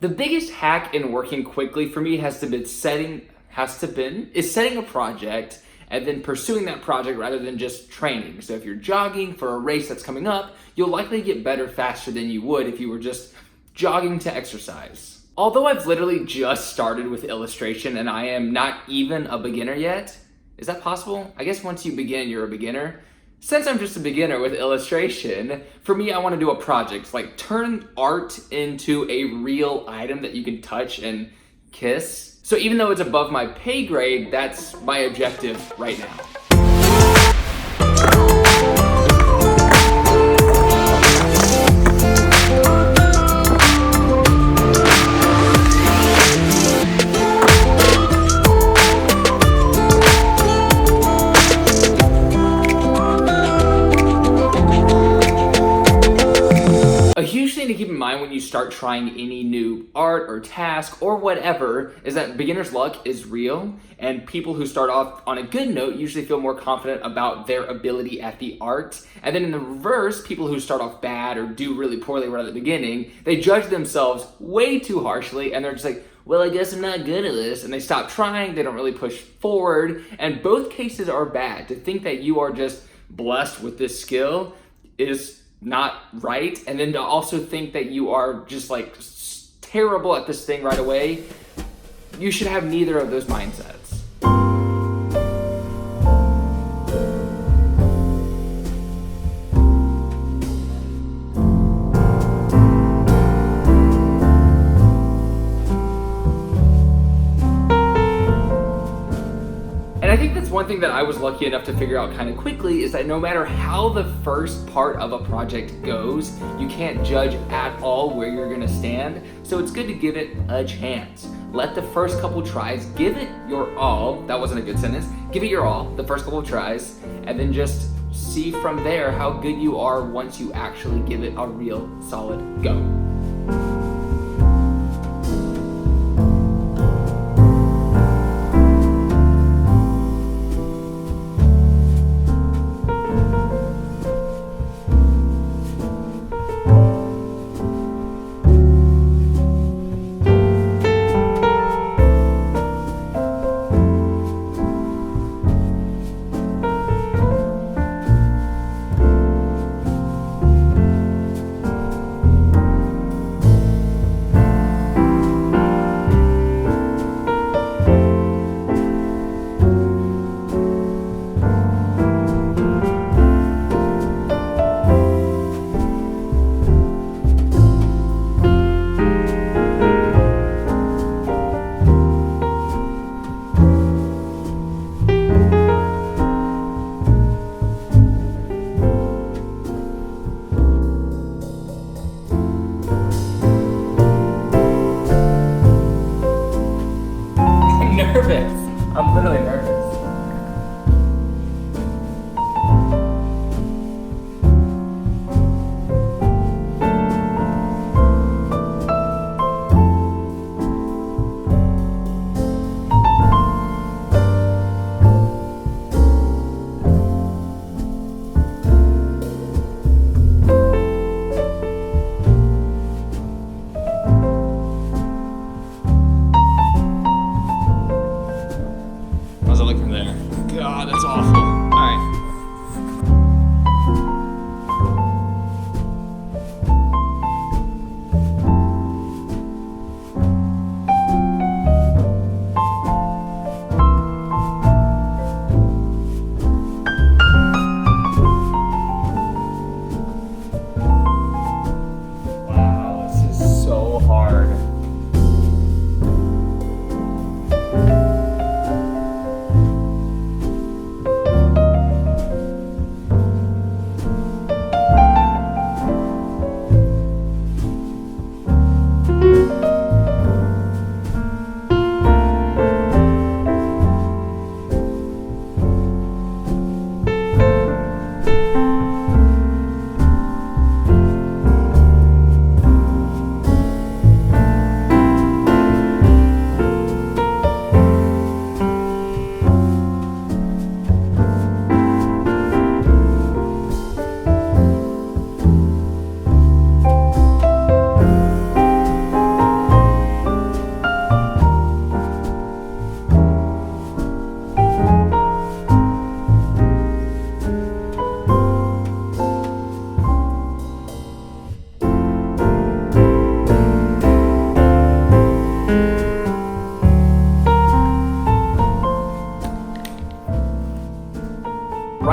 The biggest hack in working quickly for me is setting a project and then pursuing that project rather than just training. So if you're jogging for a race that's coming up, you'll likely get better faster than you would if you were just jogging to exercise. Although I've literally just started with illustration and I am not even a beginner yet, is that possible? I guess once you begin, you're a beginner. Since I'm just a beginner with illustration, for me, I want to do a project, like turn art into a real item that you can touch and kiss. So even though it's above my pay grade, that's my objective right now. A huge thing to keep in mind when you start trying any new art or task or whatever is that beginner's luck is real, and people who start off on a good note usually feel more confident about their ability at the art. And then in the reverse, people who start off bad or do really poorly right at the beginning, they judge themselves way too harshly and they're just like, well, I guess I'm not good at this, and they stop trying, they don't really push forward, and both cases are bad. To think that you are just blessed with this skill is not right, and then to also think that you are just like terrible at this thing right away, you should have neither of those mindsets. And I think that's one thing that I was lucky enough to figure out kind of quickly is that no matter how the first part of a project goes, you can't judge at all where you're gonna stand. So it's good to give it a chance. Let the first couple tries, give it your all. That wasn't a good sentence. Give it your all, the first couple tries, and then just see from there how good you are once you actually give it a real solid go. I'm literally nervous.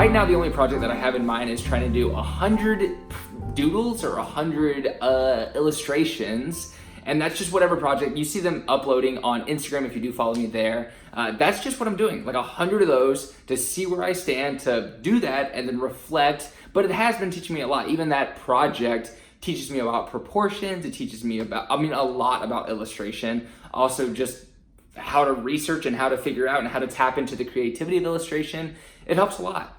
right now, the only project that I have in mind is trying to do 100 doodles or 100 illustrations. And that's just whatever project. You see them uploading on Instagram if you do follow me there. That's just what I'm doing, like 100 of those to see where I stand, to do that and then reflect. But it has been teaching me a lot. Even that project teaches me about proportions. It teaches me about, a lot about illustration. Also just how to research and how to figure out and how to tap into the creativity of illustration. It helps a lot.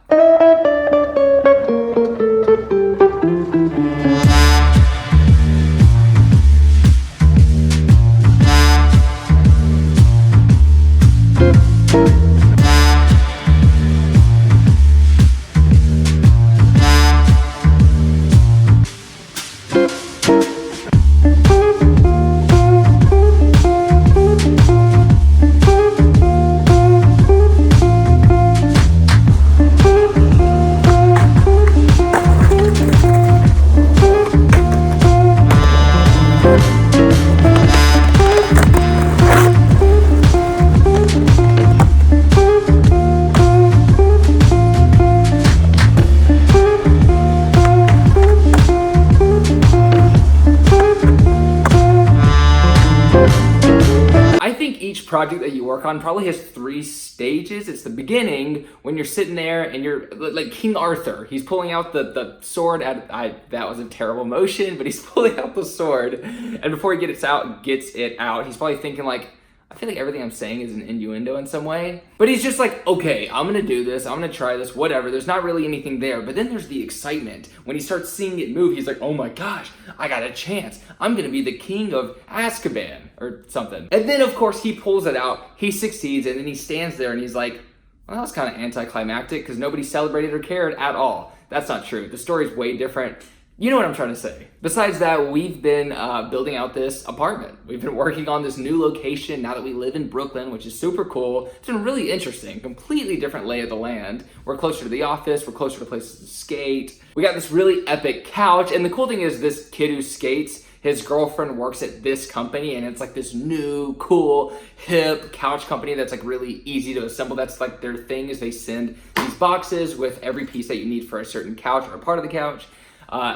Each project that you work on probably has 3 stages. It's the beginning, when you're sitting there and you're like King Arthur. He's pulling out the sword. That was a terrible motion, but he's pulling out the sword. And before he gets it out, he's probably thinking like, I feel like everything I'm saying is an innuendo in some way. But he's just like, okay, I'm gonna do this, I'm gonna try this, whatever. There's not really anything there. But then there's the excitement. When he starts seeing it move, he's like, oh my gosh, I got a chance. I'm gonna be the king of Azkaban or something. And then of course he pulls it out, he succeeds, and then he stands there and he's like, well, that was kind of anticlimactic because nobody celebrated or cared at all. That's not true. The story's way different. You know what I'm trying to say. Besides that, we've been building out this apartment. We've been working on this new location now that we live in Brooklyn, which is super cool. It's been really interesting, completely different lay of the land. We're closer to the office, we're closer to places to skate. We got this really epic couch, and the cool thing is this kid who skates, his girlfriend works at this company, and it's like this new, cool, hip couch company that's like really easy to assemble. That's like their thing, is they send these boxes with every piece that you need for a certain couch or a part of the couch.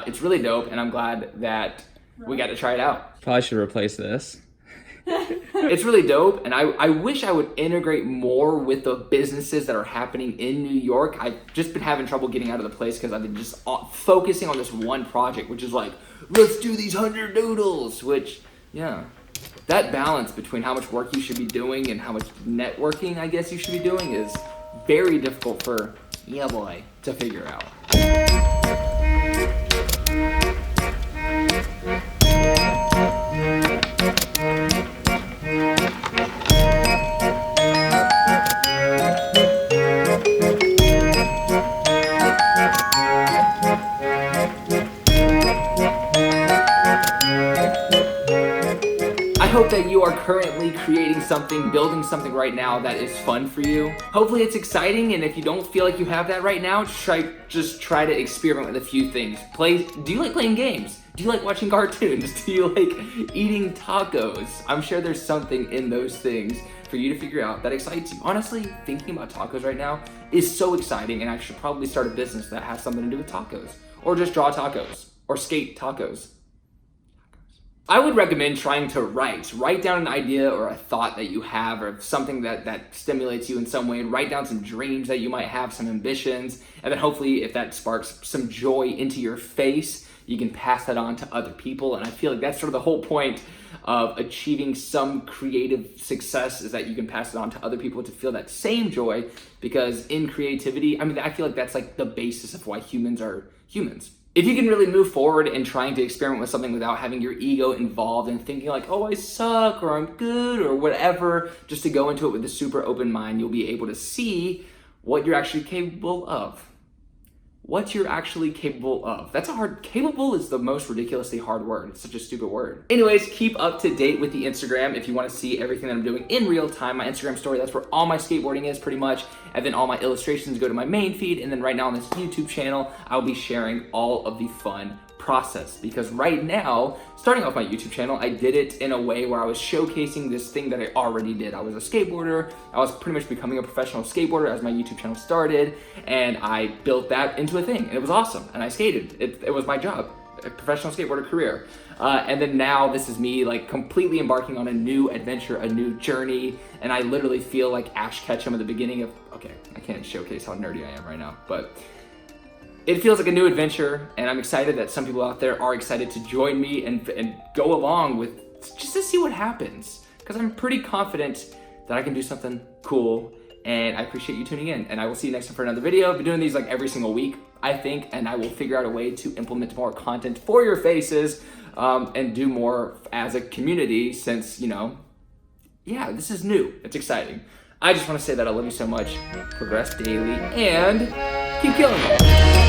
It's really dope, and I'm glad that we got to try it out. Probably should replace this. It's really dope, and I wish I would integrate more with the businesses that are happening in New York. I've just been having trouble getting out of the place because I've been just focusing on this one project, which is like, let's do these 100 doodles, which, yeah. That balance between how much work you should be doing and how much networking, I guess, you should be doing is very difficult for, yeah boy, to figure out. I hope that you are currently creating something, building something right now that is fun for you. Hopefully it's exciting, and if you don't feel like you have that right now, just try to experiment with a few things. Do you like playing games? Do you like watching cartoons? Do you like eating tacos? I'm sure there's something in those things for you to figure out that excites you. Honestly, thinking about tacos right now is so exciting, and I should probably start a business that has something to do with tacos. Or just draw tacos. Or skate tacos. I would recommend trying to write down an idea or a thought that you have, or something that stimulates you in some way. Write down some dreams that you might have, some ambitions, and then hopefully if that sparks some joy into your face, you can pass that on to other people. And I feel like that's sort of the whole point of achieving some creative success, is that you can pass it on to other people to feel that same joy, because in creativity, I feel like that's like the basis of why humans are humans. If you can really move forward in trying to experiment with something without having your ego involved and thinking like, oh, I suck, or I'm good, or whatever, just to go into it with a super open mind, you'll be able to see what you're actually capable of. What you're actually capable of. Capable is the most ridiculously hard word. It's such a stupid word. Anyways, keep up to date with the Instagram if you want to see everything that I'm doing in real time. My Instagram story, that's where all my skateboarding is pretty much. And then all my illustrations go to my main feed. And then right now on this YouTube channel, I'll be sharing all of the fun process, because right now, starting off my YouTube channel, I did it in a way where I was showcasing this thing that I already did. I was a skateboarder. I was pretty much becoming a professional skateboarder as my YouTube channel started, and I built that into a thing, and it was awesome, and I skated. It was my job, a professional skateboarder career. And then now this is me like completely embarking on a new adventure, a new journey, and I literally feel like Ash Ketchum at the beginning of, okay, I can't showcase how nerdy I am right now, but it feels like a new adventure, and I'm excited that some people out there are excited to join me and go along with, just to see what happens, because I'm pretty confident that I can do something cool, and I appreciate you tuning in, and I will see you next time for another video. I've been doing these like every single week, I think, and I will figure out a way to implement more content for your faces, and do more as a community, since, you know, yeah, this is new. It's exciting. I just want to say that I love you so much. Progress daily and keep killing it.